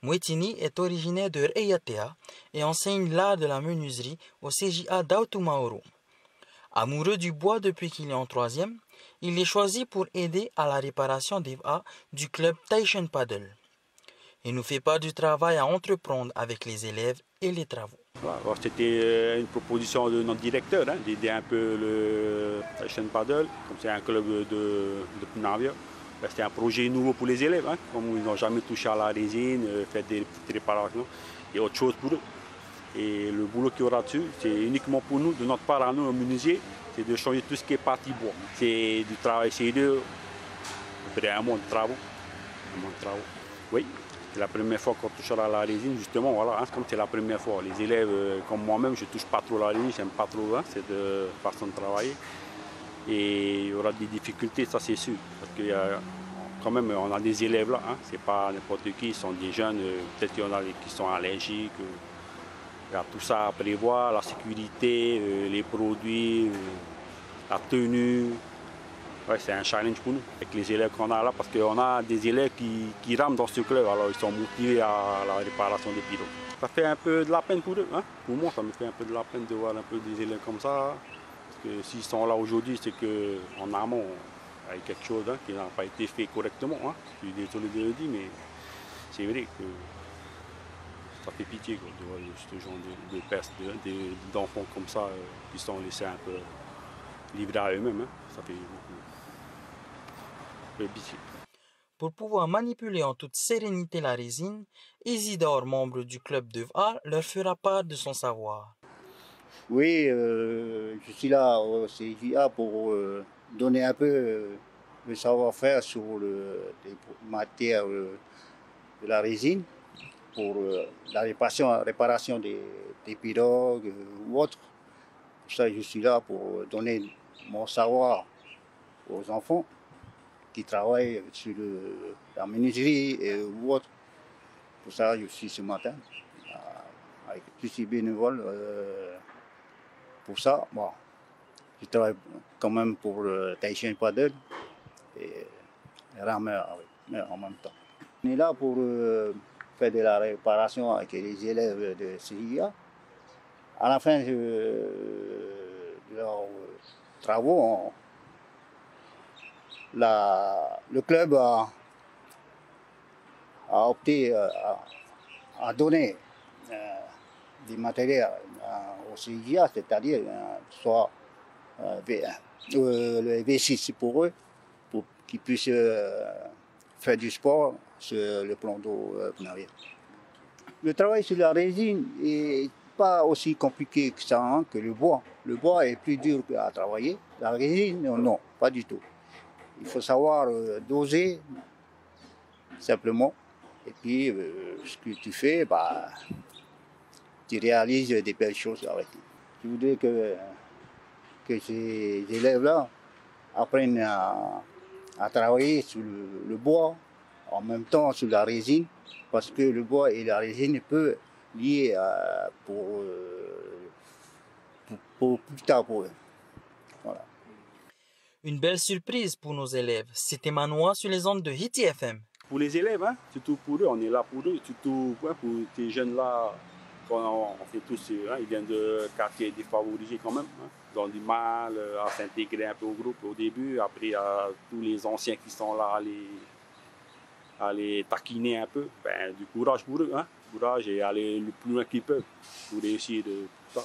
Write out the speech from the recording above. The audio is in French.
Mouetini est originaire de Reyatea et enseigne l'art de la menuiserie au CJA d'Autumaoro. Amoureux du bois depuis qu'il est en troisième, il est choisi pour aider à la réparation des A du club Taishan Paddle. Il nous fait part du travail à entreprendre avec les élèves et les travaux. C'était une proposition de notre directeur d'aider un peu le Taishan Paddle, comme c'est un club de Punavia. C'était un projet nouveau pour les élèves, comme ils n'ont jamais touché à la résine, fait des petites réparations et autre chose pour eux. Et le boulot qu'il y aura dessus, c'est uniquement pour nous, de notre part à nous, au menuisier, c'est de changer tout ce qui est partie bois. C'est du travail chez eux, après un mois de travaux. Oui, c'est la première fois qu'on touchera à la résine, justement, voilà, comme c'est la première fois. Les élèves, comme moi-même, je ne touche pas trop la résine, j'aime pas trop, cette façon de travailler. Et il y aura des difficultés, ça c'est sûr, parce qu'il y a quand même, on a des élèves là, c'est pas n'importe qui, ils sont des jeunes, peut-être qu'il y en a qui sont allergiques. Il y a tout ça à prévoir, la sécurité, les produits, la tenue. Ouais, c'est un challenge pour nous, avec les élèves qu'on a là, parce qu'on a des élèves qui rament dans ce club, alors ils sont motivés à la réparation des pilotes. Ça fait un peu de la peine pour eux, pour moi ça me fait un peu de la peine de voir un peu des élèves comme ça. Parce que s'ils sont là aujourd'hui, c'est qu'en amont, il y a quelque chose qui n'a pas été fait correctement. Je suis désolé de le dire, mais c'est vrai que ça fait pitié de voir ce genre de peste, d'enfants comme ça qui sont laissés un peu livrés à eux-mêmes. Ça fait beaucoup pitié. Pour pouvoir manipuler en toute sérénité la résine, Isidore, membre du club d'œuvre, leur fera part de son savoir. Oui, je suis là au CJA pour donner un peu le savoir-faire sur les matières de la résine, pour la réparation des pirogues ou autres. Pour ça, je suis là pour donner mon savoir aux enfants qui travaillent sur la menuiserie ou autre. Pour ça, je suis ce matin. Je suis bénévole pour ça. Bon, je travaille quand même pour le Taishan Paddle et rameur en même temps. On est là pour faire de la réparation avec les élèves de CIA. À la fin de leurs travaux, le club a opté à donner des matériels au CIA, c'est-à-dire soit le V6 pour eux, pour qu'ils puissent faire du sport sur le plan d'eau navire. Le travail sur la résine n'est pas aussi compliqué que ça, que le bois. Le bois est plus dur à travailler. La résine, non, pas du tout. Il faut savoir doser simplement. Et puis, ce que tu fais, tu réalises des belles choses avec. Je voudrais que ces élèves-là apprennent à travailler sur le bois, en même temps sur la résine, parce que le bois et la résine peuvent lier pour plus tard pour eux. Voilà. Une belle surprise pour nos élèves, c'était Manoa sur les ondes de Hiti FM. Pour les élèves, surtout pour eux, on est là pour eux, surtout pour ces jeunes-là, on fait tous, ils viennent de quartiers défavorisés quand même. Ils ont du mal à s'intégrer un peu au groupe au début, après il y a tous les anciens qui sont là à les taquiner un peu. Du courage pour eux, courage et aller le plus loin qu'ils peuvent pour réussir tout ça.